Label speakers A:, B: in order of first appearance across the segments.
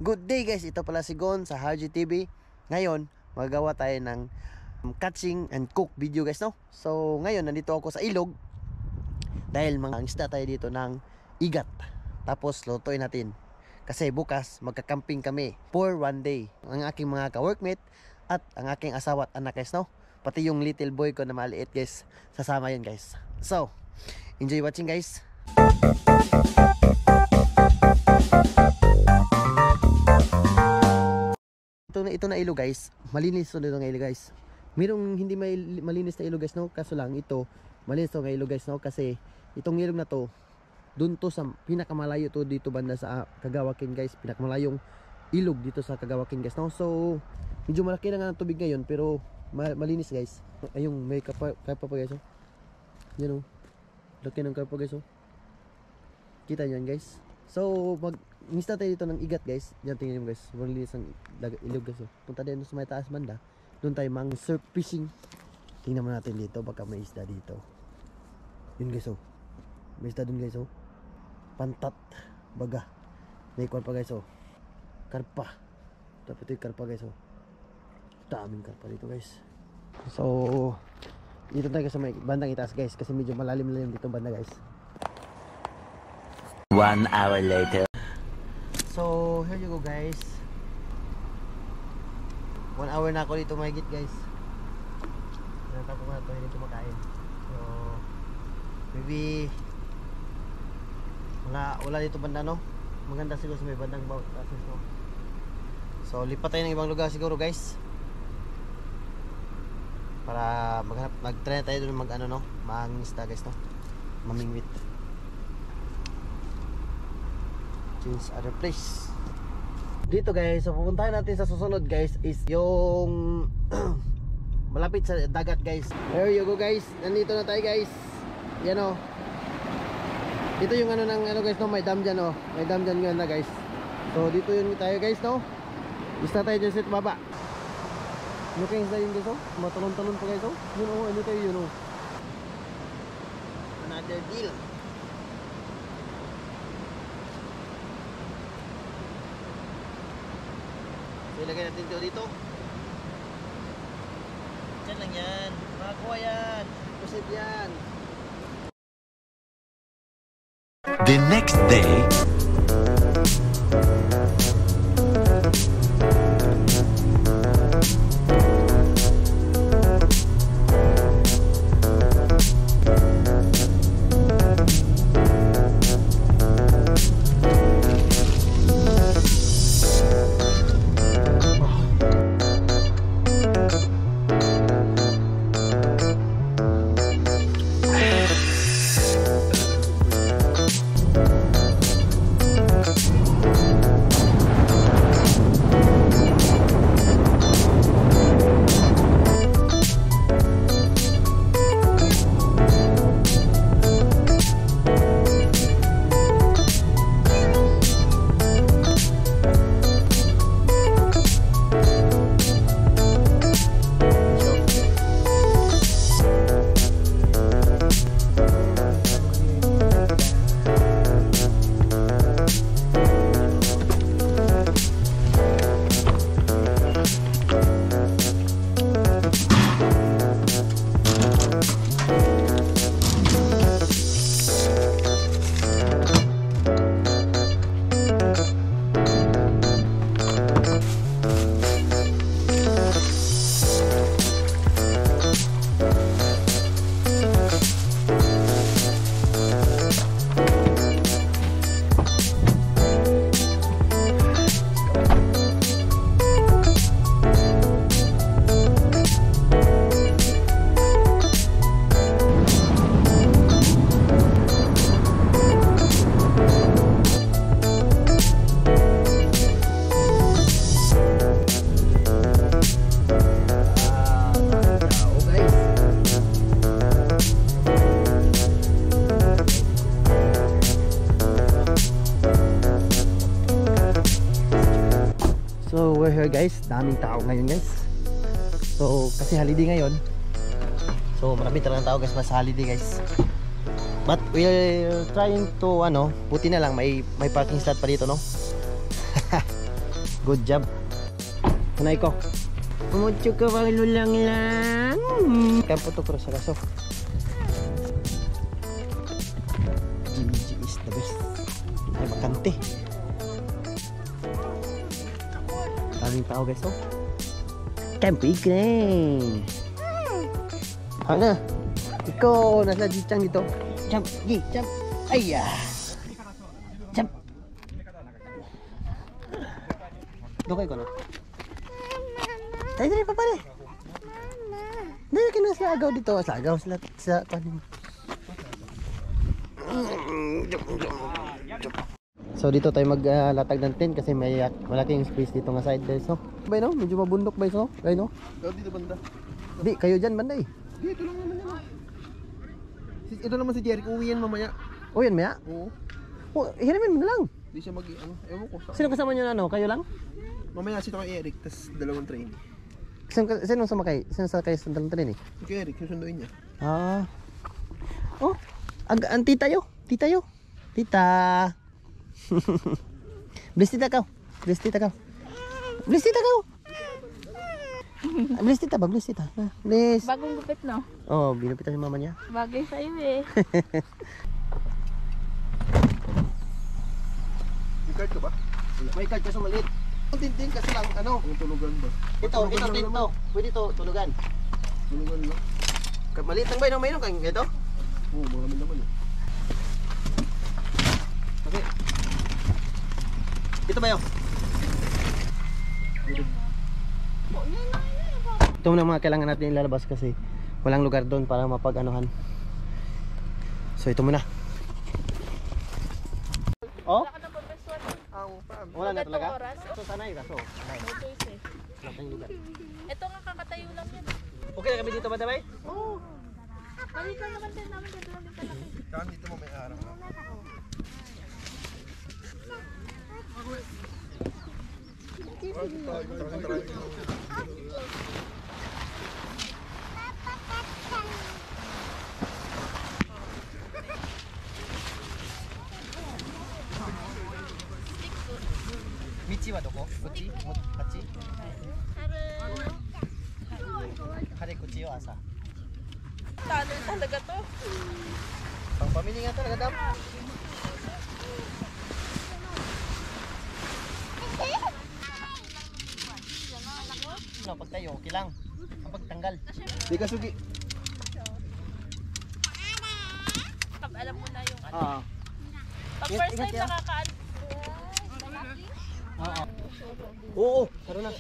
A: Good day guys, ito pala si Gon sa Harji TV. Ngayon, magagawa tayo ng catching and cook video guys, no? So ngayon, nandito ako sa ilog dahil mga isda tayo dito ng igat. Tapos lutuin natin kasi bukas magka-camping kami for one day. Ang aking mga ka-workmate at ang aking asawa at anak guys, no? Pati yung little boy ko na maliit guys, sasama yun guys. So, enjoy watching guys. Ito na ilog guys, malinis to na ilog guys. Mayroong hindi malinis na ilog guys, no? Kaso lang ito, malinis to ng ilog guys, no? Kasi itong ilog na to, dun to sa pinakamalayo to dito banda sa Kagawakin guys. Pinakamalayong ilog dito sa Kagawakin guys, no? So, medyo malaki na nga ang tubig ngayon pero malinis guys. Ayun, may karpa pa guys, oh. Yan oh. Laki ng karpa guys, oh. Kita nyo yan guys. So, mag-mista tayo dito ng igat guys. Yan, tingnan nyo guys. Malinis ang ilog guys, oh. Punta din sa may taas banda. Doon tayo mang surf fishing. Tingnan mo natin dito, baka may isda dito. Yun guys, oh. May isda dun guys, oh. Pantat. Baga. May ikon pa guys, oh. Karpa. Tapos ito yung karpa guys, oh. Daming karpa dito guys. So, dito tayo sa may bandang itaas guys. Kasi medyo malalim dito banda guys.
B: 1 hour later.
A: So, here you go guys. 1 hour na ako dito mahigit guys. Pinatapos ko na ito, hindi kumakain. So, maybe wala dito banda, no? Maganda siguro sa may bandang bawat process, no? So, lipat tayo ng ibang lugar siguro guys. Para mag-try tayo doon mag-ano, no? Mangisda guys, no? Mamingwit. Change other place. Dito guys, so pupuntahan natin sa susunod guys is yung malapit sa dagat guys. There you go guys. Nandito na tayo guys. Yan o. Dito yung ano ng ano guys, no? May dam dyan, no? May dam dyan ngayon na guys. So dito yun tayo guys, no? Basta tayo dyan sa baba. Ano kayong isda yun guys, no? Matalon-talon pa guys, no? Yun o, ano tayo yun o. Another deal. So ilagay natin ito dito. Diyan lang yan. Makakuha yan. Pusid yan.
B: The next day.
A: So we're here guys, daming tao ngayon guys. So kasi holiday ngayon. So marami talagang tao guys, mas holiday guys. But we're trying to buti na lang may parking slot pa dito, no? Good job. Kanay ko. Umutyo ka bang lulang lang? Kampo to cross sa kaso. GBG is the best. Ay bakante. Daming tao guys oh. Campo Ikreng. Ano? Ikaw nasa Jichang dito. Jump, jump. Ayya. Jump. Dokay ko na. Tayo dali pa pare. Dali ka na sa agaw dito. Sa agaw sa kanin. So dito tayo maglatag ng tent kasi may malaking space dito nga side guys no. Bay no, medyo mabundok bay no. Bay no.
C: Dito banda.
A: Di kayo diyan banda eh.
C: Dito lang naman yan. Ito naman si Jericho, uwi yan mamaya.
A: Oh yan maya.
C: Oo.
A: Oh, hiramin mo na lang.
C: Di siya ano, ewan ko.
A: Sino kasama niyo na ano? Kayo lang?
C: Mamaya si kay Eric, tas dalawang train.
A: Sino sumakay? Sino sakay sa dalawang train eh?
C: Si kay Eric, susunduin niya.
A: Ah. Oh, ang tita yo. Tita yo. Tita. Bless tita ka. Bless tita ka. Bless tita ka. Bless tita ba? Bless tita. Bless.
D: Bagong gupit, no?
A: Oh, binupitan si mama niya.
D: Bagay sa'yo eh.
C: May card ka ba?
A: May card kaso maliit. Ang tintin kasi lang ano.
C: Ang tulugan ba?
A: Ito, ito. Pwede ito tulugan.
C: Tulugan lang.
A: Maliit lang ba yun? Mayroon kang ito?
C: Oo, marami naman eh.
A: Okay. Ito ba yun? Ito muna mga kailangan natin ilalabas kasi walang lugar doon para mapag-anuhan. So ito muna. Oh? Wala na talaga? So sanay kaso. Wala tayong lugar.
D: Ito nga kakatayo lang yan.
A: Okay na kami dito ba dabay?
D: Oo. Balikan naman din namin dito lang din kalaki.
C: Saan dito mo may araw na?
A: Michi wa doko? Kuchi? Hachi? Kare kuchi yo asa.
D: Tunnel talaga to.
A: Pang pamili nga talaga dam. No, pag tayo, okay lang. Kapag tanggal.
C: Di ka sugi.
D: Pag alam mo na yung ano.
A: Oo.
D: Pag first time
A: Ingat,
D: nakakaan.
A: Oo. Oo, tara na.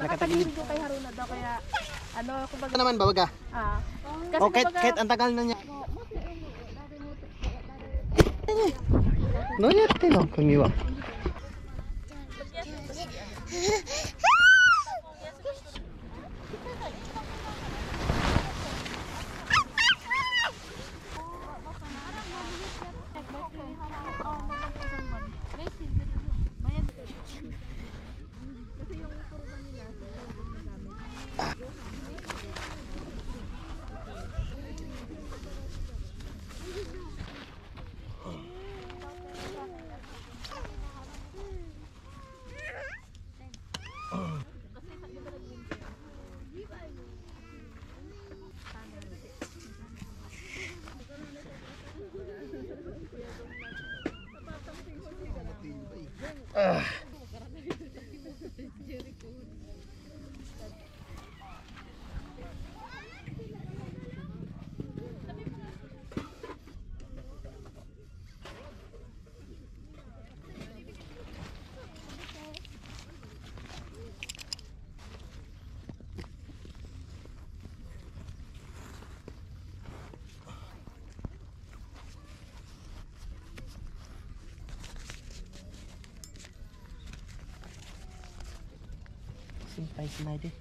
A: Nakatagilid.
D: Yung kay Haruna daw kaya ano kumbaga
A: Ito naman babaga.
D: kasi
A: Oh, kahit,
D: kumbaga,
A: kahit ang tagal na niya. No, yate no, kumiwa. spicy na din.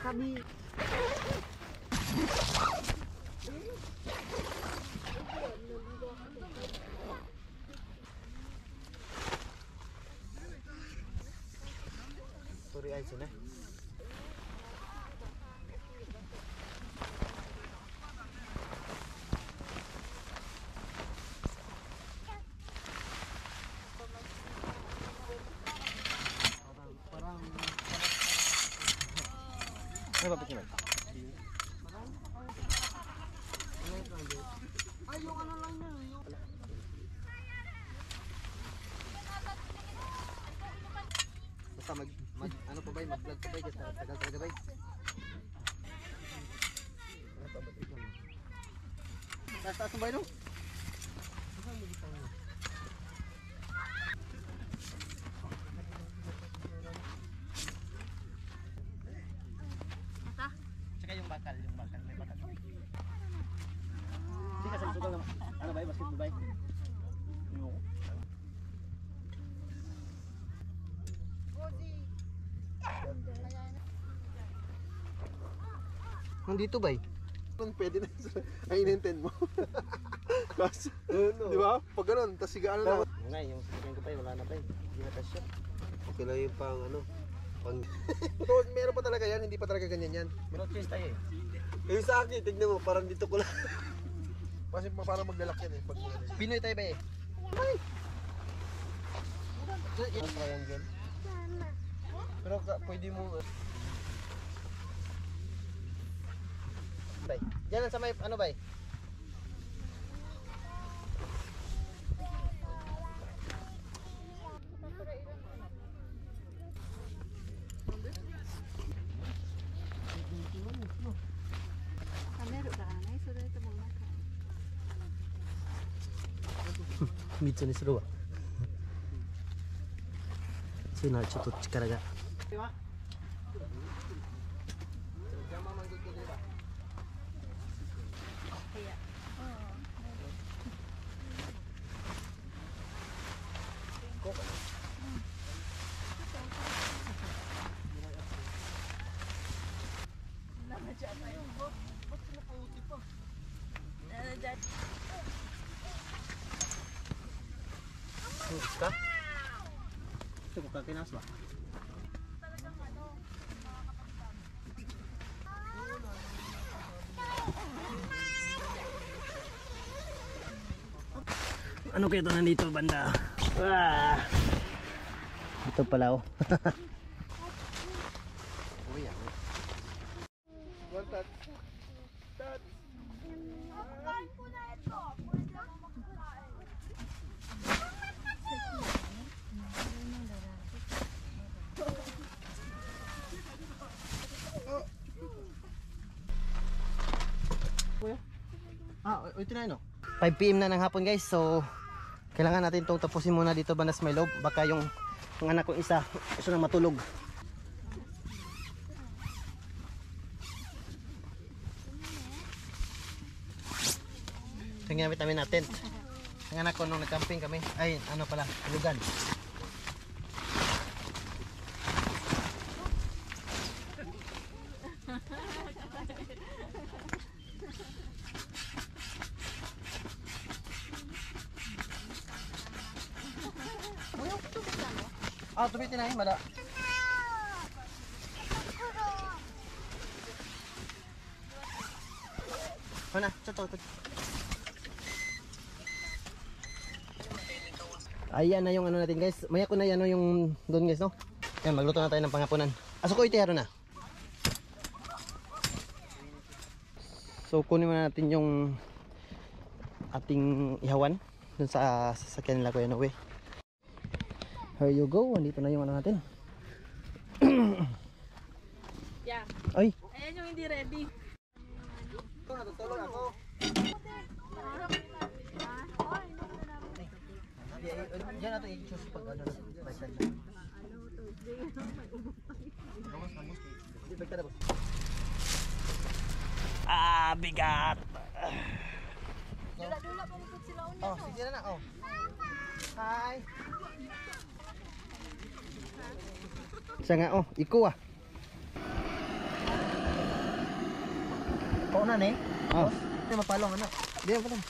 D: Kami.
A: Sorry ay sina. Ano ba pagkiman? Basta ano pa ba, mag-vlog pa ba, tagal talaga ba? Taas mo ba yun? Tsaka yung bakal, may bakal. Hindi kasi sugal naman. Ano ba, basketball ba? No. Nandito ba?
C: Pwede na ay in-intend mo. Kasi, di ba? Pag ganun, tas sigaan na naman.
A: Nga, yung sasakyan ko pa wala na ba? Hindi na tasya.
C: Okay lang yung pang ano. Pang... Ito, meron pa talaga yan, hindi pa talaga ganyan yan.
A: Pero twist tayo eh.
C: Yung sa akin, tignan mo, parang dito ko lang. Kasi parang maglalak yan eh. Pag...
A: Pinoy tayo ba eh?
C: Ano ba yan dyan? Pero pwede mo...
A: Bay. Diyan lang sa may ano bay?
D: Kamero ka anay, so dito mo na.
A: Mitsu ni seru. Sinaちょっと力が。そうですか？ちょっとかけ直すわ。Ano kaya ito nandito banda? Wah! Ito pala oh.
C: One touch. Touch.
D: Kain ko na ito. Pwede ako makakain.
A: Ito na no? 5 PM na ng hapon guys, so kailangan natin itong tapusin muna dito banda sa may loob. Baka yung anak kong isa gusto nang matulog. Ito yung gamit namin natin. Ang anak ko nung nag-camping kami, ay ano pala, lugan. Ah, tubitin na yun, mada. Mana, ito. Ayan na yung ano natin guys. Maya ko na yan yung doon guys no. Yan, magluto na tayo ng panghapunan. Aso ko itiharo na. So kunin muna natin yung ating ihawan dun sa sasakyan nila Kuya Noe. Here you go. Andito na yung ano natin.
D: Yeah.
A: Ay,
D: Ayan yung hindi ready.
C: Ito, natutulog ako.
A: Diyan natin i-choose pag ano na. Ah, bigat.
D: Dula-dula pa rin sila unya.
A: Oh, sige na. Oh. Hi. Isa nga oh, iko ah. Paunan eh. Oh. Hindi mapalong ano. Di pa lang.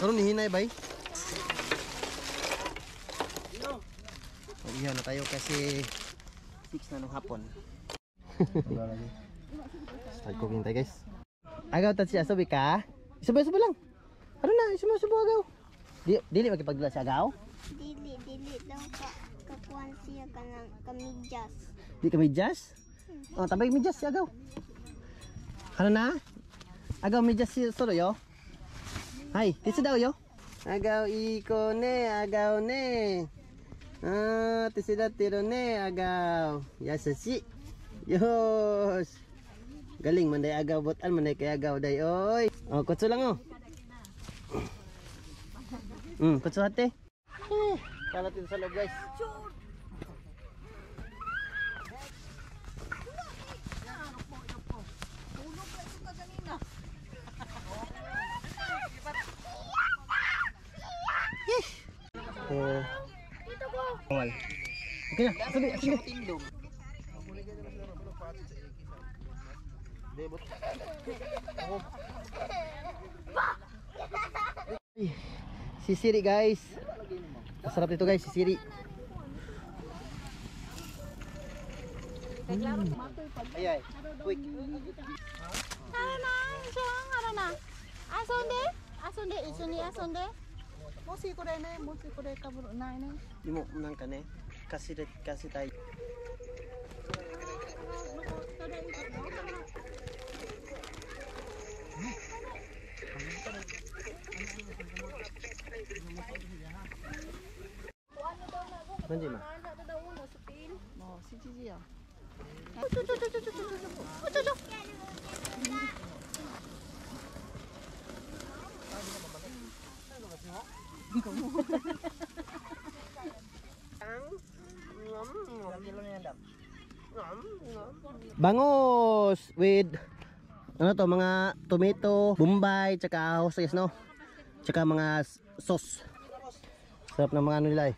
A: Karon hihinay bay. Iyan na tayo kasi 6 na nung hapon. Start cooking tayo guys. Agaw tat siya sabi ka. Isabay-sabay lang. Ano na, isumasubo agaw. Dili makipagdula sa agaw?
E: Dili daw kakuan siya kanang kamidjas.
A: Di kami jazz? Oh, tambay medyas si agaw. Ano na? Agaw medyas si solo yo. Hay, tisi daw yo. Agaw iko ne, agaw ne. Ah, tisi da tiro ne, agaw. Yasashi. Yos. Galing man day agaw botan man day kay agaw day oy. Oh, kutso lang oh. Kutso hati. Kalatin sa loob guys. Oh. Awal. Okay na, sabi, sabi. Si Siri guys. Sarap nito guys, si Siri. Ayay, quick.
E: 하나 아손데 아손데 이순이 아손데
D: Musi ko rin eh. Musi ko rin kaburo na eh.
A: Di mo nang kane. Kasi tayo. Nandiyan ma.
D: Oh, si Gigi ah.
A: Bangus with ano to, mga tomato, bombay, tsaka hoses no. Tsaka mga sauce. Sarap ng mga ano nila eh.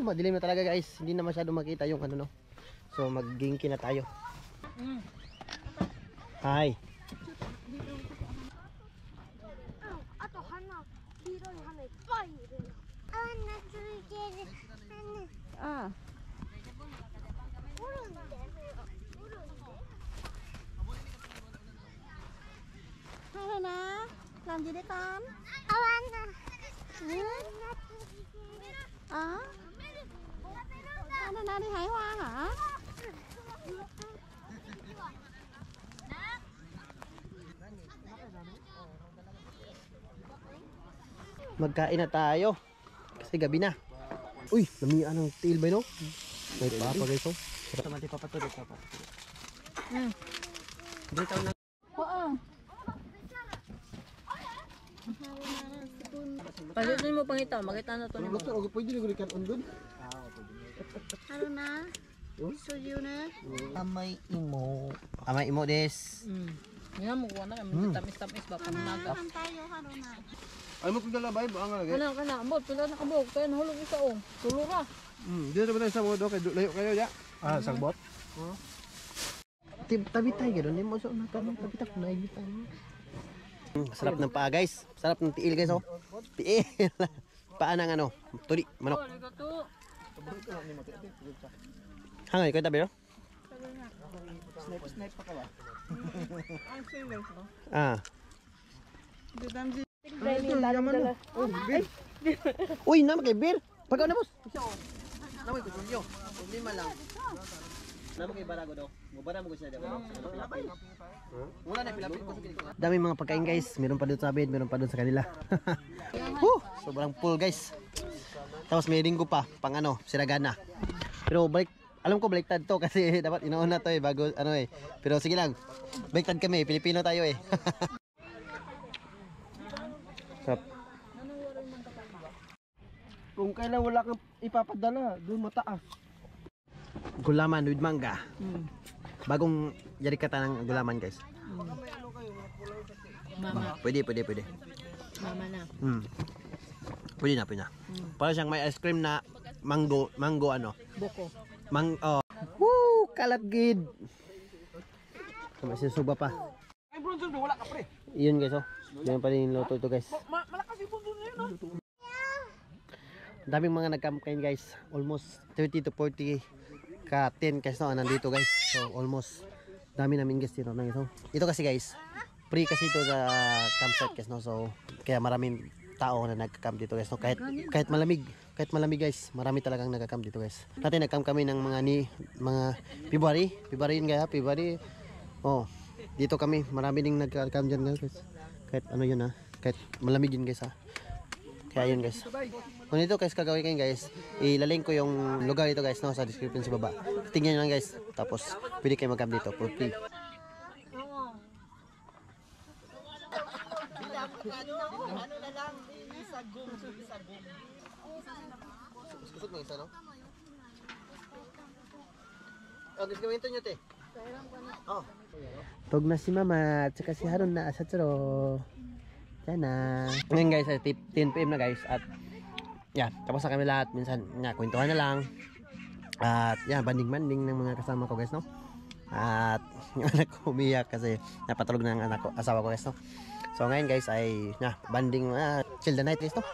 A: Madilim na talaga guys. Hindi na masyado makita yung ano no. So mag-ginky na tayo. Hi.
E: 아또 하나 이런 하나 빠이 아나 두개 하나
D: Ah.
E: 모르는데
D: Hay na. Làm gì đấy con?
E: 아와나
D: À. Anh đi hái hoa hả?
A: Magkain na tayo. Kasi gabi na. Uy, lamian ng tail ba no? May papa guys oh. Sarap naman tayo papatulog papa. Dito na.
D: Oo. Pagdating mo pangita, makita na to ni mo.
C: Doktor, okay, pwede nyo kan on good?
E: 하루나 소유는
A: Amay imo. Amay imo des.
D: Nga mo kuha na kami tamis-tamis ba panaga.
E: tayo 하루나
C: Ay mo kung dalabay, baka nga lagi.
D: Kana ambot pila na kabog kay nahulog isa oh. Tulura.
C: Dito ba tayo sa modo, kay layo kayo ya? Ah, sagbot?
A: Tabi tayo gano'n. Hindi mo so natanong tabi tayo. Naigit tayo. Sarap ng paa guys. Sarap ng tiil guys oh. Tiil. Paa ng ano. Tuli. Manok.
D: Arigato.
A: Hangay ko tabi no?
C: Snipe pa ka ba?
A: Ah.
C: Yaman oh, Bill.
A: Uy, naman kay beer. Pagkaw na boss. Naman ko tulyo. Problema lang. Nama kay barago daw. Mubara mo ko siya daw. Wala na pilapit ko sa dami mga pagkain guys. Meron pa doon sa amin, meron pa doon sa kanila. Sobrang full guys. Tapos may linggo pa pang ano, siragana. Pero balik, alam ko baliktad to kasi dapat inauna to eh bago ano eh. Pero sige lang. Baliktad kami, Pilipino tayo eh. Sarap.
C: Kung kailan wala kang ipapadala, doon mataas.
A: Gulaman with mangga. Bagong jadi kata ng gulaman guys.
D: Mama.
A: Pwede.
D: Mama na.
A: Pwede na. Para siyang may ice cream na mango ano.
D: Boko.
A: Woo! Kalat gid. Sama si suba pa.
C: Ay, bronzer mo, wala ka pre.
A: Iyon guys oh. Yan pa rin luto ito guys.
C: Malakas yung bronzer na yun, no?
A: Daming mga nagkamkain guys. Almost 30 to 40 ka 10 guys no nandito guys. So almost dami namin guys dito nang ito. Ito kasi guys, free kasi ito sa campsite guys no. So kaya maraming tao na nagka-camp dito guys no. Kahit malamig guys, marami talagang nagka-camp dito guys. Dati nag-camp kami ng mga February yun kaya February. Oh, dito kami, marami ding nagka-camp diyan guys. Kahit ano yun ha, kahit malamig yun guys ha. Kaya yun guys. Kung ito guys kagawin kayo guys, ilalink ko yung lugar dito guys no sa description sa baba. Tingnan nyo lang guys. Tapos pwede kayo mag-camp dito for free. Kusot mo isa no? Oh, gusto gawin ito nyo te. Oh. Tog na si mama at saka si Haron na sa tsuro. Sana. Ngayon guys, 10 PM na guys at yeah, tapos na kami lahat. Minsan, kwentuhan na lang. At yeah, banding-banding ng mga kasama ko guys, no? At yung anak ko umiyak kasi napatulog na ang anak ko, asawa ko guys, no? So ngayon guys ay banding, chill the night guys, no?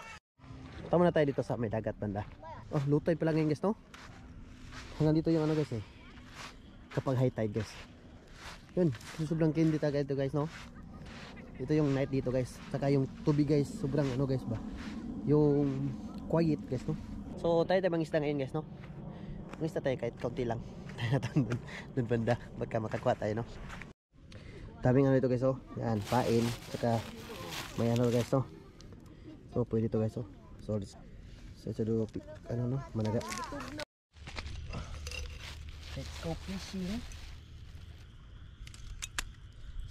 A: Tama na tayo dito sa may dagat banda. Oh, lutoy pa lang ngayon guys, no? Hanggang dito yung ano guys eh. Kapag high tide guys. Yun, sobrang candy talaga ito guys, no? Ito yung night dito guys. Saka yung tubig guys, sobrang ano guys ba? Yung quiet guys no. So tayo mangisda ngayon guys no. Mangisda tayo kahit kaunti lang. Tayo natang dun banda. Baka makakuha tayo no. Daming ano ito guys oh. Yan, pain. Saka may ano guys no. So pwede ito guys oh. So do ano no, managa. Let's go fishing.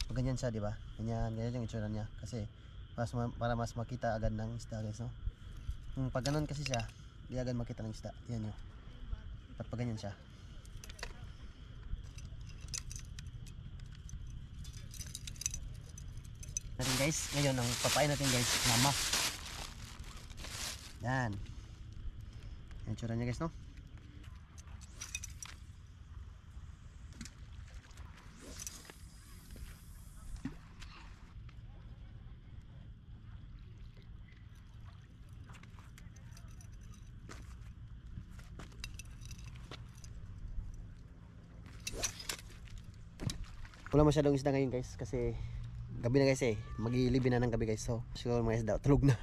A: Ganyan siya, di ba? Ganyan yung itsura niya kasi para mas makita agad ng isda guys, no? Pag ganun kasi siya, di agad makita ng isda. Yan yun. Pag ganyan siya. Natin guys, ngayon ang papain natin guys, mama. Yan. Yung itsura niya guys, no? Wala masyadong isda ngayon guys kasi gabi na guys eh. Maglilibi na ng gabi guys. So siguro mga isda tulog na.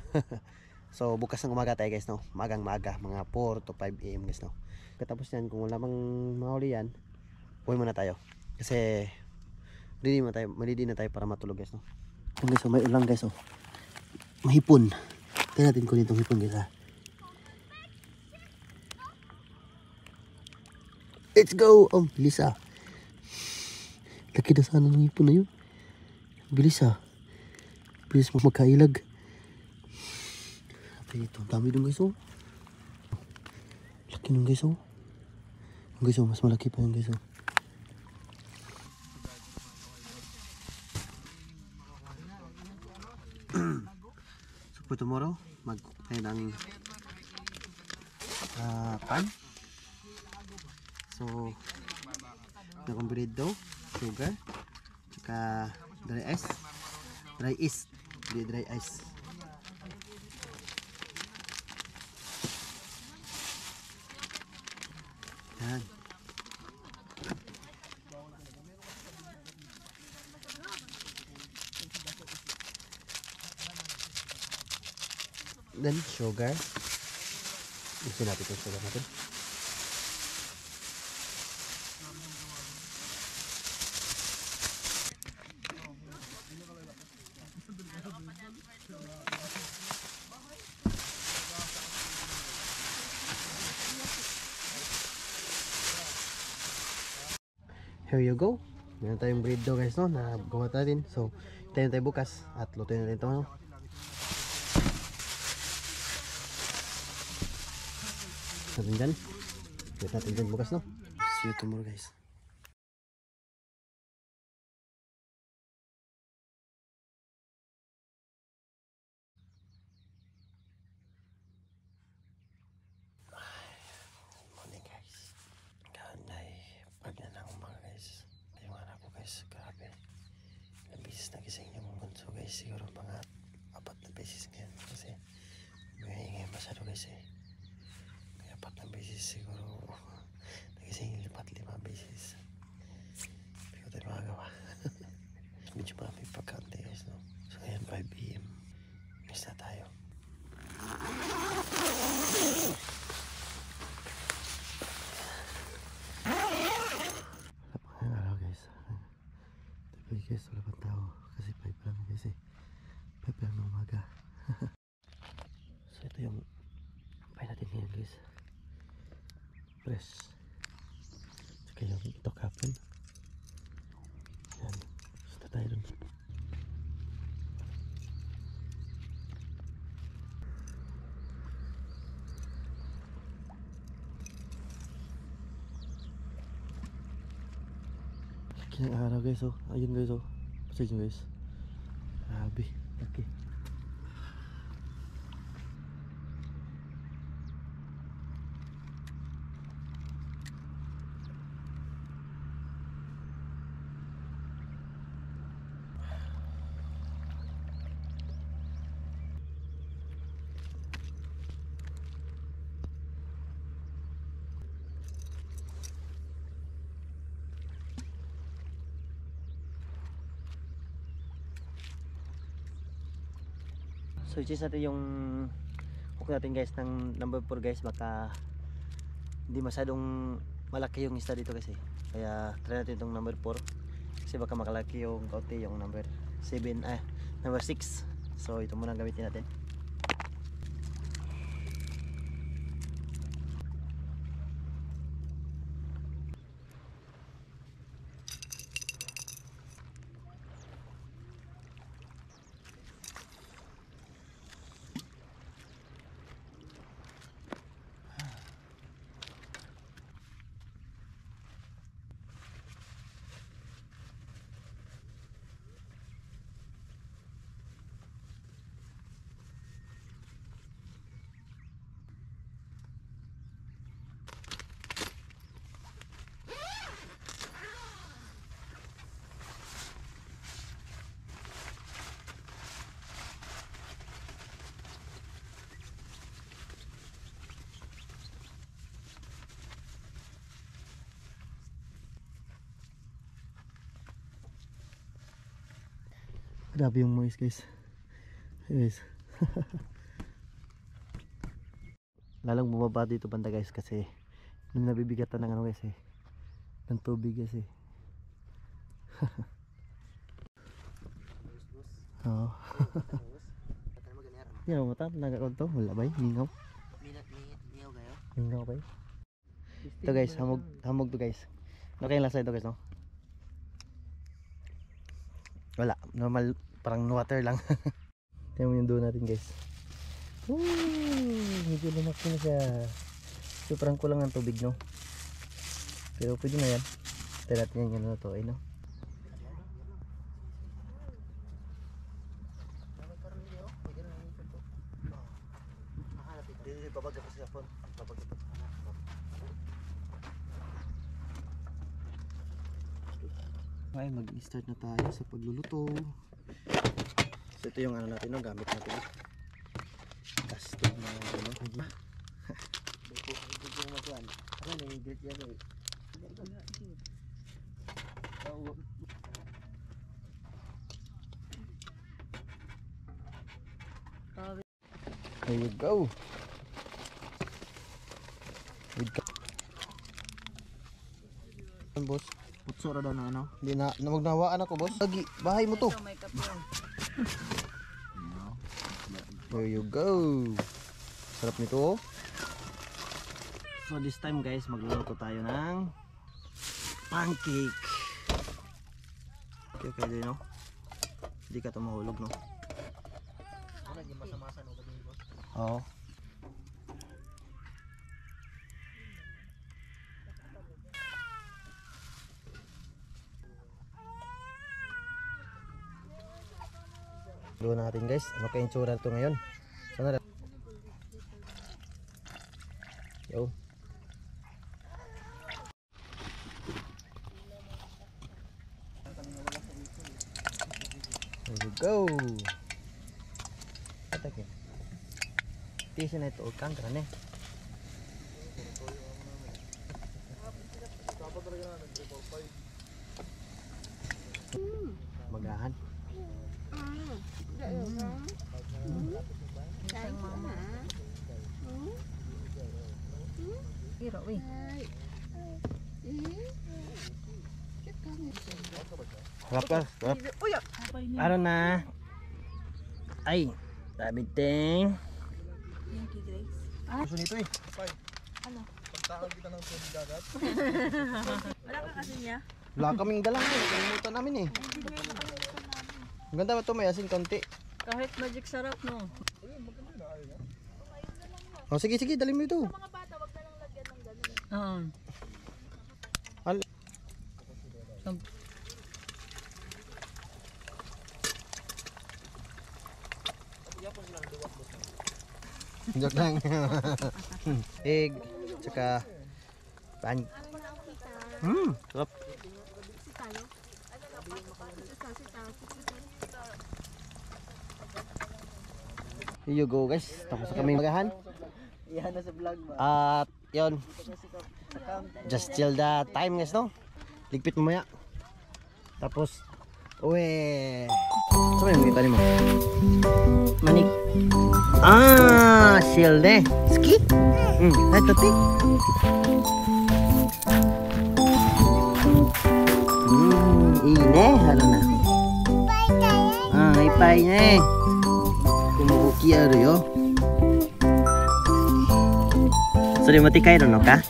A: So bukas ng umaga tayo guys no. Maaga mga 4 to 5 AM guys no. Katapos yan kung wala mang mahuli yan, uwi muna tayo. Kasi ready na tayo para matulog guys no. Ito guys, may ulang guys oh. Mahipon. Tingnan natin kung itong hipon guys ha. Let's go! Oh, Lisa. Laki na sana ng hipon na yun. Bilis ha. Bilis mo magkailag. Ito, dami dun guys oh. Laki nun guys oh. Guys oh, mas malaki pa yun guys oh. So for tomorrow, mag-cook tayo ng pan. So, nakong bread daw, sugar, tsaka dry ice. Dry ice. Yan. Then sugar. Gusto natin itong sugar natin. here you go. Meron tayong bread daw guys, no, na gawa natin. So tayo tayo bukas at lutuin natin ito, no. Natin dyan. Wait natin dyan bukas, no. See you tomorrow guys. Morning guys. Kanay pag na ng umaga guys. Yung anak ko guys, grabe. Nabisis na gising yung bunso guys. Siguro mga 4 na beses ngayon. Kasi may ingay masyado guys eh. Kaya 4 na beses siguro. Nagising 4-5 beses. Hindi ko tayo magagawa. Medyo marami pagkante guys, no. So ayan 5 PM. Miss na tayo. Wala araw guys. Tapi guys, wala pang tao. Kasi 5 lang guys eh. 5 lang ng umaga. So ito yung pay natin ngayon guys. Press. Tsaka yung ito kapon. Yan. Basta tayo dun. Laki ng araw guys, oh. Ayun guys, oh. Pasay dyan guys. Grabe. Laki. So i-check natin yung hook natin guys ng number 4 guys, baka hindi masyadong malaki yung isda dito kasi. Kaya try natin itong number 4 kasi baka makalaki yung kaunti yung number 7, number 6. So ito muna gamitin natin. Grabe yung moist guys. Guys. Lalong bumaba dito banda guys kasi nung nabibigatan ng ano guys eh. Ng tubig guys eh. Oo. Yan mo mata, nagakonto, wala ba? Mingaw. Mingaw ba? Ito guys, hamog to guys. Okay lang sa ito guys, no? Wala, normal, parang water lang. Tingnan mo yung doon natin guys. Medyo lumaki na siya. Sobrang kulang ng tubig, no? Pero pwede na yan. Tayo natin yan yung ano to, ay no? Babagay ko sa phone. Okay, mag-start na tayo sa pagluluto. So ito yung ano natin, no? Gamit natin. Casting na ano. There you go. Boss, putso ra daw na ano. Hindi na magnawaan ako, boss. Lagi bahay mo to. There you go. Sarap nito. So this time guys, magluluto tayo ng pancake. Okay, din, no? Hindi ka ito mahulog, no? Oo. Luwa natin guys, ano kayong tsura ito ngayon? Sana yo. There we go. Atakin. Tisin na ito, kang karane. Magahan. Harap ka, harap. Araw na. Ay, sabi ting. Gusto nito eh.
C: Pagtakal kita ng tubig dagat.
D: Wala ka kasi niya.
A: Wala kaming dalang eh. Kalimutan namin eh. Ang ganda ba ito? May asin konti.
D: Kahit magic sarap, no?
A: Oh, sige, sige. Dali mo ito.
D: Mga bata, wag na lang lagyan ng ganun.
A: Joke lang. Egg. Tsaka pan. Sarap. Here you go guys. Tapos na kami magahan.
F: Iyan na sa vlog ba?
A: At yun. Just chill the time guys, no? Ligpit mo maya. Tapos uwe. Saan yung kita mo? Manik. Ah, chill de. Ski? Ito ti. Ine, halo na. Ah, ipay na eh. Kumuki aru yo. Sore mo tikairu no ka?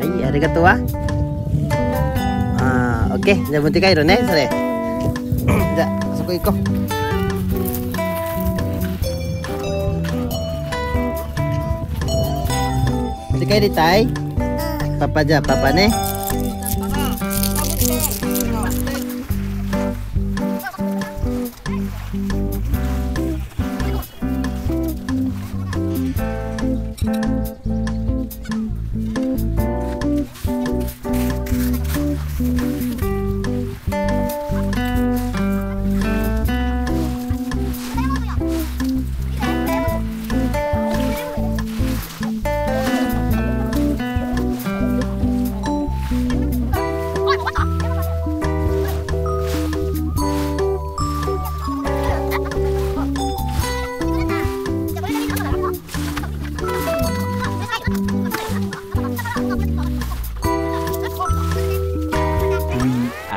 A: Ay, arigato wa. Ah, okay.じゃあ持って帰るね、それ。じゃあ、あそこ行こう。持って帰りたい？パパじゃあパパね。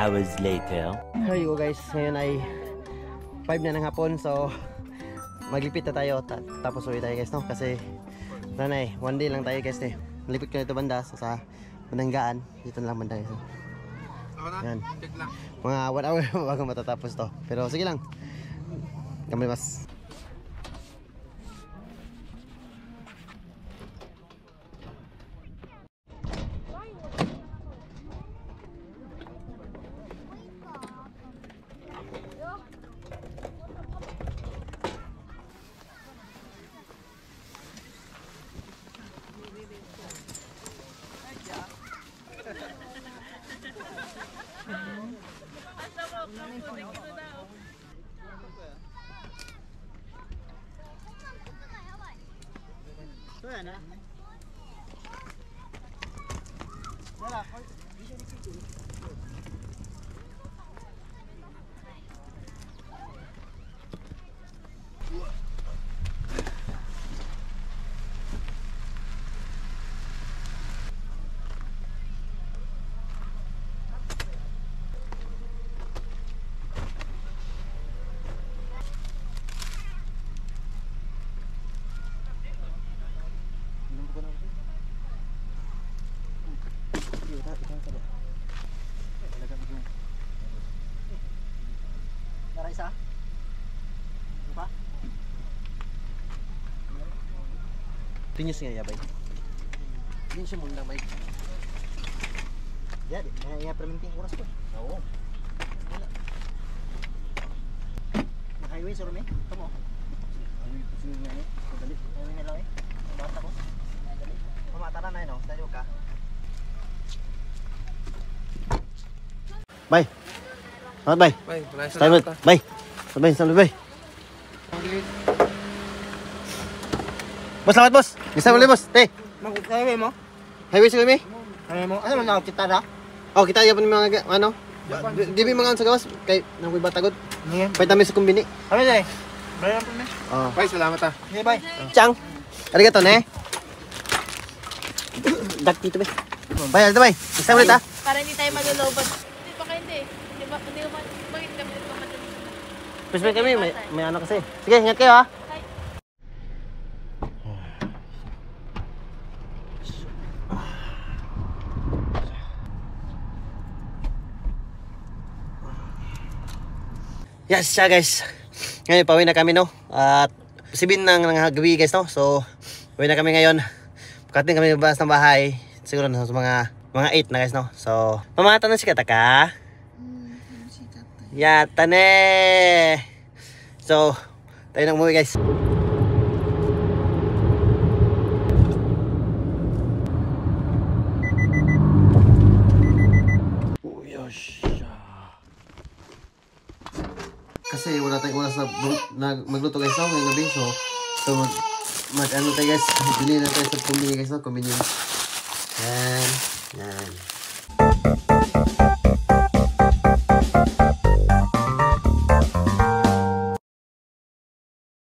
B: Hours later.
A: There you go guys, ngayon ay 5 na ng hapon, so maglipit na tayo tapos uwi tayo guys, no? Kasi nanay, one day lang tayo guys eh. Nalipit ko na ito banda sa Mananggaan, dito na lang banda guys. Yan. Mga 1 hour bago matatapos to, pero sige lang, kami mas.
F: Tara isa. Apa?
A: Tinyos nga yabay. Hindi siya muna may.
F: Ya, ya perminting oras ko. Oo. Wala. Highway sa Rome. Tamo. Highway pa sila nga eh. Dali. Highway na lang eh. Bata ko. Dali. Pamatara na yun. Tayo ka.
A: Bye. Salamat, bye.
C: Bay, maraming
A: Salamat,
C: salamat.
A: bye. Salamat, bye. Boss, salamat, boss. Bisa boleh, boss. Teh,
F: Highway mo?
A: highway sa kami.
F: Highway mo? Ano man kita na?
A: Oh, kita yapon mga ano? Di ba mga sa gawas kay nang kuy batagod.
F: Ngayon.
A: Pay tami sa kumbini.
F: Kami dai. Bayan po na.
A: Oh.
C: Bay, salamat ah.
F: Okay, bye.
A: Chang. Arigato ne. Dak dito ba? Bye, dito bye. Isa ulit ah.
D: Para hindi tayo malulobot. Hindi pa kayo hindi. Hindi ba? Hindi ba? Bakit kami dito madali?
A: Push kami may ano kasi. Sige, ingat kayo ah. Yes, siya guys. Ngayon, pauwi na kami no. At sibin ng gabi guys no. So, pauwi na kami ngayon. Pagkating kami labas ng bahay. Siguro na sa mga 8 na guys no. So, mamata na si Kataka. Yata ne. So, tayo nang umuwi guys. Kasi wala tayong oras na magluto guys no, ngayong gabi. So mag ano tayo guys, bili na tayo sa kumbini guys no, convenience. Yan.